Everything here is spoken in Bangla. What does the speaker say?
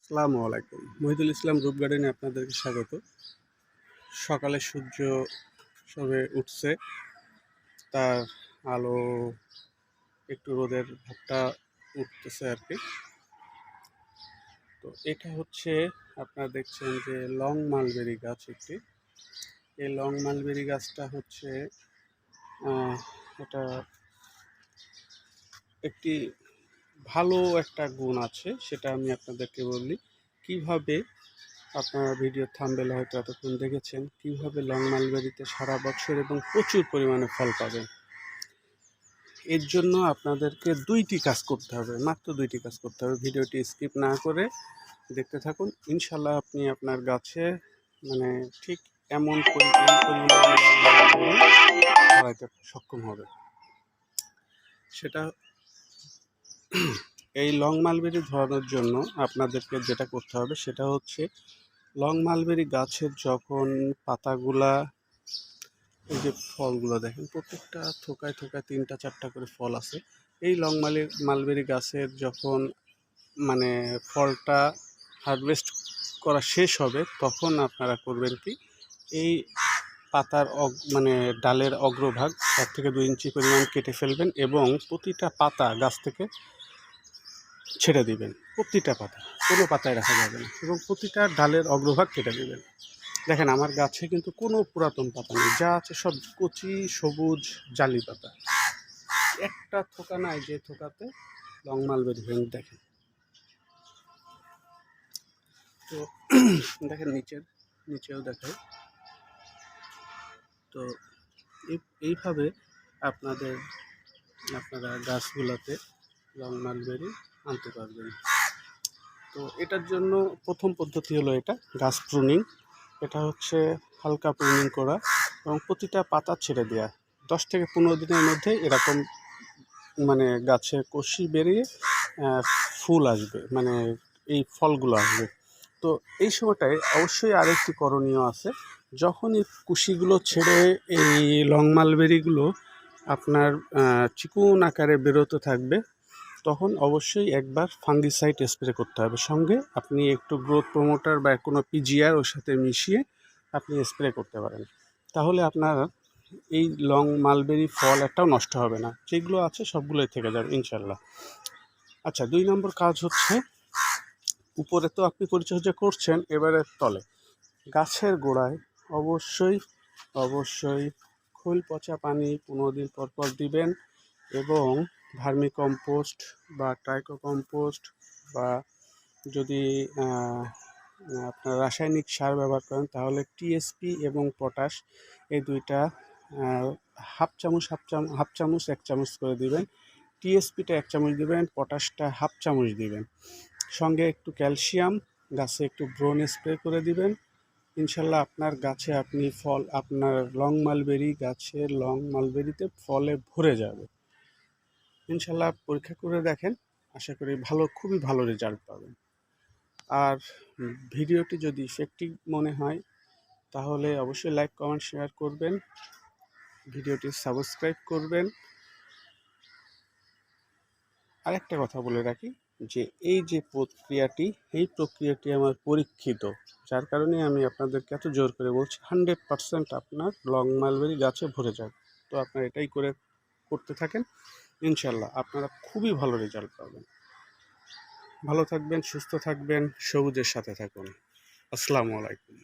আসসালামু আলাইকুম। মহিদুল ইসলাম রূপ গার্ডেনে আপনাদেরকে স্বাগত। সকালে সূর্য সবে উঠছে, তার আলো একটু রোদের ভাবটা উঠতেছে আর কি। তো এটা হচ্ছে আপনারা দেখছেন যে লং মালবেরি গাছ একটি। এই লং মালবেরি গাছটা হচ্ছে এটা একটি ভালো একটা গুণ আছে, সেটা আমি আপনাদেরকে বলি। কিভাবে আপনারা ভিডিও থাম্বনেলে হয়তো এতক্ষণ দেখেছেন কিভাবে লং মালবেরিতে সারা বছর এবং প্রচুর পরিমাণে ফল পাবেন। এর জন্য আপনাদেরকে দুইটি কাজ করতে হবে, মাত্র দুইটি কাজ করতে হবে। ভিডিওটি স্কিপ না করে দেখতে থাকুন, ইনশাল্লাহ আপনি আপনার গাছে মানে ঠিক এমন ধরাইতে সক্ষম হবে। সেটা এই লং মালবেরি ধরানোর জন্য আপনাদেরকে যেটা করতে হবে সেটা হচ্ছে লং মালবেরি গাছের যখন পাতাগুলা, এই যে ফলগুলো দেখেন প্রত্যেকটা থোকায় থোকায় 3-4টা করে ফল আছে। এই লং মালবেরি গাছের যখন মানে ফলটা হারভেস্ট করা শেষ হবে তখন আপনারা করবেন কি, এই পাতার মানে ডালের অগ্রভাগ 1 থেকে 2 ইঞ্চি পরিমাণ কেটে ফেলবেন এবং প্রতিটা পাতা গাছ থেকে ছেড়ে দিবেন। প্রতিটা পাতা, কোনো পাতায় রাখা যাবে না, এবং প্রতিটা ডালের অগ্রভাগ কেটে দেবেন। দেখেন আমার গাছে কিন্তু কোনো পুরাতন পাতা নেই, যা আছে সব কচি সবুজ জালি পাতা। একটা থোকা নাই যে থোকাতে লং মালবেরি হয়নি। দেখেন তো দেখেন নিচেও দেখায়। তো এইভাবে আপনারা গাছগুলোতে লং মালবেরি আনতে পারবেন। তো এটার জন্য প্রথম পদ্ধতি হলো এটা গাছ প্রুনিং। এটা হচ্ছে হালকা প্রুনিং করা এবং প্রতিটা পাতা ছেড়ে দেওয়া। 10 থেকে 15 দিনের মধ্যে এরকম মানে গাছে কষি বেরিয়ে ফুল আসবে, মানে এই ফলগুলো আসবে। তো এই সময়টায় অবশ্যই আরেকটি করণীয় আছে। যখন এই কুশিগুলো ছেড়ে এই লং মালবেরিগুলো আপনার চিকন আকারে বেরোতে থাকবে, তখন অবশ্যই একবার ফাঙ্গিসাইড স্প্রে করতে হবে। সঙ্গে আপনি একটু গ্রোথ প্রমোটার বা কোনো পিজিআর ওর সাথে মিশিয়ে আপনি স্প্রে করতে পারেন। তাহলে আপনার এই লং মালবেরি ফল একটাও নষ্ট হবে না, যেগুলো আছে সবগুলোই থেকে যাবে ইনশাল্লাহ। আচ্ছা, 2 নম্বর কাজ হচ্ছে, উপরে তো আপনি পরিচর্যা করছেন, এবারে তলে গাছের গোড়ায় অবশ্যই খোল পচা পানি 15 দিন পর পর দিবেন, এবং ভার্মি কম্পোস্ট বা ট্রাইকো কম্পোস্ট বা যদি আপনার রাসায়নিক সার ব্যবহার করেন তাহলে টিএসপি এবং পটাশ এই দুইটা হাফ চামচ 1 চামচ করে দিবেন। টিএসপিটা 1 চামচ দিবেন, পটাশটা হাফ চামচ দিবেন। সঙ্গে একটু ক্যালসিয়াম, গাছে একটু ব্রোন স্প্রে করে দিবেন। ইনশাল্লাহ আপনার গাছে আপনার লং মালবেরিতে ফলে ভরে যাবে। ইনশাল্লাহ পরীক্ষা করে দেখেন, আশা করি খুবই ভালো রেজাল্ট পাবেন। আর ভিডিওটি যদি ইফেক্টিভ মনে হয় তাহলে অবশ্যই লাইক, কমেন্ট, শেয়ার করবেন, ভিডিওটি সাবস্ক্রাইব করবেন। আরেকটা কথা বলে রাখি যে এই প্রক্রিয়াটি আমার পরীক্ষিত, যার কারণে আমি আপনাদেরকে এত জোর করে বলছি 100% আপনার লং মালবেরি গাছে ভরে যাবে। তো আপনারা এটাই করতে থাকেন, ইনশাল্লাহ আপনারা খুবই ভালো রেজাল্ট পাবেন। ভালো থাকবেন, সুস্থ থাকবেন, সবুজের সাথে থাকুন। আসসালামু আলাইকুম।